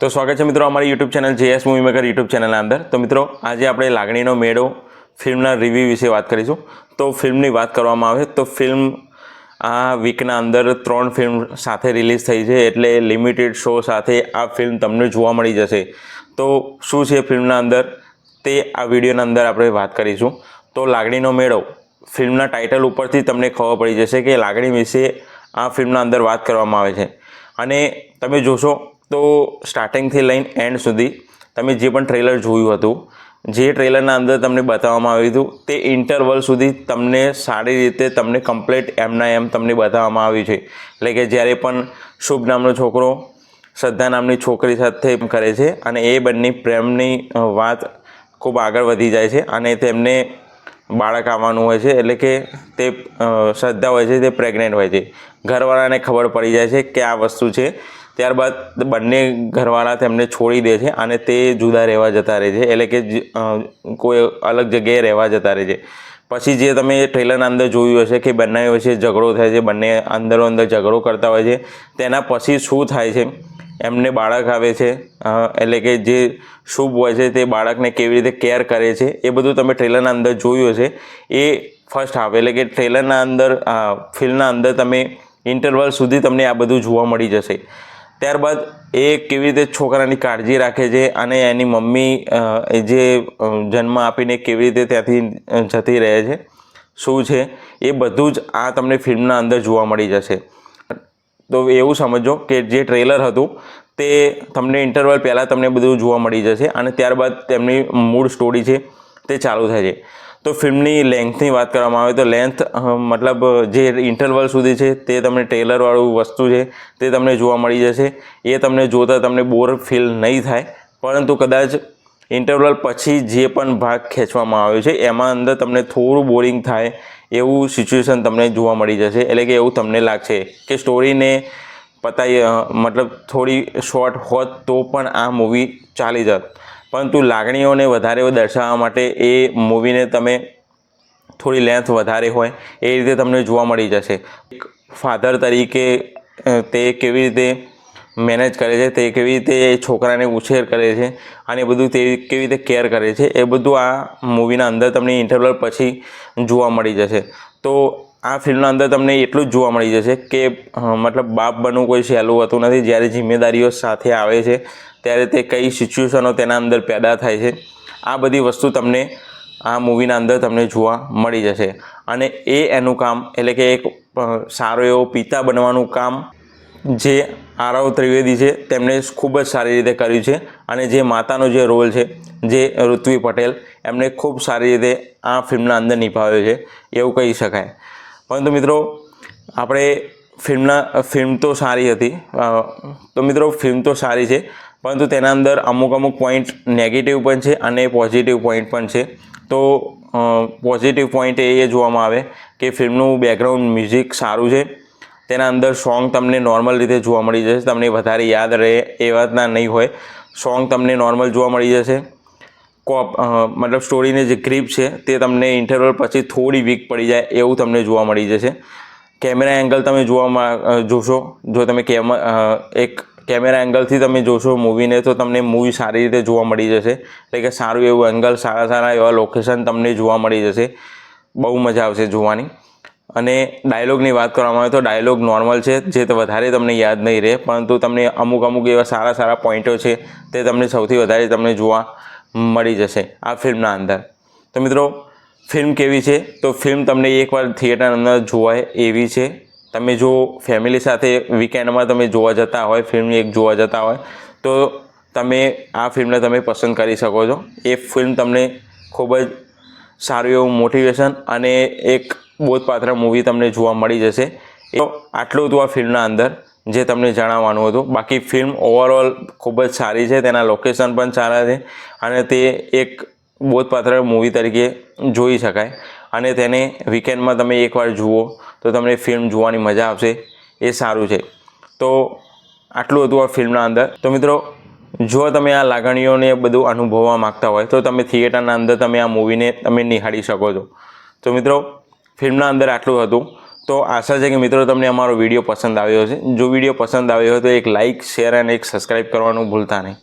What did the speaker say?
તો સ્વાગત છે મિત્રો અમારી YouTube channel JS movie maker YouTube ચેનલના અંદર। તો મિત્રો આજે આપણે લાગણીનો મેળો ફિલ્મના રિવ્યૂ વિશે વાત કરીશું। તો ફિલ્મની વાત કરવામાં આવે તો ફિલ્મ આ વીકના અંદર 3 ફિલ્મ સાથે રિલીઝ થઈ છે, એટલે લિમિટેડ શો સાથે આ ફિલ્મ તમને જોવા મળી જશે। તો શું છે ફિલ્મના અંદર તે આ વિડીયોના અંદર આપણે વાત કરીશું। તો લાગણીનો મેળો ફિલ્મના ટાઇટલ ઉપરથી તમને ખબર પડી જશે કે લાગણી વિશે આ ફિલ્મના અંદર વાત કરવામાં આવે છે। અને તમે જોશો તો સ્ટાર્ટિંગથી લઈને એન્ડ સુધી તમે જે પણ ટ્રેલર જોયું હતું, જે ટ્રેલરના અંદર તમને બતાવવામાં આવ્યું હતું તે ઇન્ટરવલ સુધી તમને સારી રીતે તમને કમ્પ્લીટ એમના એમ તમને બતાવવામાં આવ્યું છે। એટલે કે જ્યારે પણ શુભ નામનો છોકરો શ્રદ્ધા નામની છોકરી સાથે કરે છે અને એ બંને પ્રેમની વાત ખૂબ આગળ વધી જાય છે અને તેમને બાળક આવવાનું હોય છે, એટલે કે તે શ્રદ્ધા હોય છે તે પ્રેગ્નેન્ટ હોય છે। ઘરવાળાને ખબર પડી જાય છે કે આ વસ્તુ છે, ત્યારબાદ બંને ઘરવાળા તેમને છોડી દે છે અને તે જુદા રહેવા જતા રહે છે, એટલે કે કોઈ અલગ જગ્યાએ રહેવા જતા રહે છે। પછી જે તમે ટ્રેલરના અંદર જોયું હશે કે બંને વચ્ચે ઝઘડો થાય છે, બંને અંદરો અંદર ઝઘડો કરતા હોય છે, તેના પછી શું થાય છે, એમને બાળક આવે છે, એટલે કે જે શુભ હોય છે તે બાળકને કેવી રીતે કેર કરે છે એ બધું તમે ટ્રેલરના અંદર જોયું હશે। એ ફર્સ્ટ હાફ એટલે કે ટ્રેલરના અંદર ફિલ્મના અંદર તમે ઇન્ટરવલ સુધી તમને આ બધું જોવા મળી જશે। ત્યારબાદ એ કેવી રીતે છોકરાની કાળજી રાખે છે અને એની મમ્મી જે જન્મ આપીને કેવી રીતે ત્યાંથી જતી રહે છે, શું છે એ બધું જ આ તમને ફિલ્મના અંદર જોવા મળી જશે। તો એવું સમજો કે જે ટ્રેલર હતું તે તમને ઇન્ટરવલ પહેલાં તમને બધું જોવા મળી જશે અને ત્યારબાદ તેમની મૂળ સ્ટોરી છે તે ચાલુ થાય છે। તો ફિલ્મની લેન્થની વાત કરવામાં આવે તો લેન્થ મતલબ જે ઇન્ટરવલ સુધી છે તે તમને ટ્રેલરવાળું વસ્તુ છે તે તમને જોવા મળી જશે। એ તમને જોતાં તમને બોર ફીલ નહીં થાય, પરંતુ કદાચ ઇન્ટરવલ પછી જે પણ ભાગ ખેંચવામાં આવ્યો છે એમાં અંદર તમને થોડું બોરિંગ થાય એવું સિચ્યુએશન તમને જોવા મળી જશે। એટલે કે એવું તમને લાગશે કે સ્ટોરીને મતલબ થોડી શોર્ટ હોત તો પણ આ મૂવી ચાલી જાત, પરંતુ લાગણીઓને વધારે દર્શાવવા માટે એ મૂવીને તમે થોડી લેન્થ વધારે હોય એ રીતે તમને જોવા મળી જશે। એક ફાધર તરીકે તે કેવી રીતે મેનેજ કરે છે, તે કેવી રીતે છોકરાને ઉછેર કરે છે અને બધું તે કેવી રીતે કેર કરે છે એ બધું આ મૂવીના અંદર તમને ઇન્ટરવલ પછી જોવા મળી જશે। તો આ ફિલ્મના અંદર તમને એટલું જ જોવા મળી જશે કે મતલબ બાપ બનવું કોઈ સહેલું હોતું નથી। જ્યારે જિમ્મેદારીઓ સાથે આવે છે ત્યારે તે કઈ સિચ્યુએશનો તેના અંદર પેદા થાય છે, આ બધી વસ્તુ તમને આ મૂવીના અંદર તમને જોવા મળી જશે। અને એનું કામ એટલે કે એક સારો એવો પિતા બનવાનું કામ જે આરવ ત્રિવેદી છે તેમણે ખૂબ જ સારી રીતે કર્યું છે અને જે માતાનો જે રોલ છે જે ઋત્વી પટેલ એમને ખૂબ સારી રીતે આ ફિલ્મના અંદર નિભાવ્યો છે એવું કહી શકાય। પરંતુ મિત્રો આપણે ફિલ્મ તો સારી હતી, તો મિત્રો ફિલ્મ તો સારી છે, પરંતુ તેના અંદર અમુક પોઈન્ટ નેગેટિવ પણ છે અને પોઝિટિવ પોઈન્ટ પણ છે। તો પોઝિટિવ પોઈન્ટ એ જોવામાં આવે કે ફિલ્મનું બેકગ્રાઉન્ડ મ્યુઝિક સારું છે, તેના અંદર સોંગ તમને નોર્મલ રીતે જોવા મળી જશે, તમને વધારે યાદ રહે એ વાતના નહીં હોય, સોંગ તમને નોર્મલ જોવા મળી જશે। મતલબ સ્ટોરીની જે ગ્રીપ છે તે તમને ઇન્ટરવલ પછી થોડી વીક પડી જાય એવું તમને જોવા મળી જશે। કેમેરા એંગલ તમે જોશો, જો તમે એક કેમેરા એંગલથી તમે જોશો મૂવીને તો તમને મૂવી સારી રીતે જોવા મળી જશે, એટલે કે સારું એવું એંગલ, સારા એવા લોકેશન તમને જોવા મળી જશે, બહુ મજા આવશે જોવાની। અને ડાયલોગની વાત કરવામાં આવે તો ડાયલોગ નોર્મલ છે, જે વધારે તમને યાદ નહીં રહે, પરંતુ તમને અમુક એવા સારા પોઈન્ટો છે તે તમને સૌથી વધારે તમને જોવા મળી જશે આ ફિલ્મના અંદર। તો મિત્રો ફિલ્મ કેવી છે, તો ફિલ્મ તમને એકવાર થિયેટરના અંદર જોવાય એવી છે। તમે જો ફેમિલી સાથે વીકેન્ડમાં તમે જોવા જતા હોય, ફિલ્મ એક જોવા જતા હોય તો તમે આ ફિલ્મને તમે પસંદ કરી શકો છો। એ ફિલ્મ તમને ખૂબ જ સારું એવું મોટિવેશન અને એક બોધપાત્ર મૂવી તમને જોવા મળી જશે। તો આટલું હતું આ ફિલ્મના અંદર જે તમને જણાવવાનું હતું। બાકી ફિલ્મ ઓવરઓલ ખૂબ જ સારી છે, તેના લોકેશન પણ સારા છે અને તે એક બોધપાત્ર મૂવી તરીકે જોઈ શકાય અને તેને વીકેન્ડમાં તમે એકવાર જુઓ તો તમને ફિલ્મ જોવાની મજા આવશે, એ સારું છે। તો આટલું હતું આ ફિલ્મના અંદર। તો મિત્રો જો તમે આ લાગણીઓને બધું અનુભવવા માગતા હોય તો તમે થિયેટરના અંદર તમે આ મૂવીને તમે નિહાળી શકો છો। તો મિત્રો ફિલ્મના અંદર આટલું હતું। તો આશા છે કે મિત્રો તમને અમારો વિડીયો પસંદ આવ્યો હશે. જો વિડીયો પસંદ આવ્યો હોય તો એક લાઇક, શેર અને એક સબસ્ક્રાઈબ કરવાનું ભૂલતા નહીં.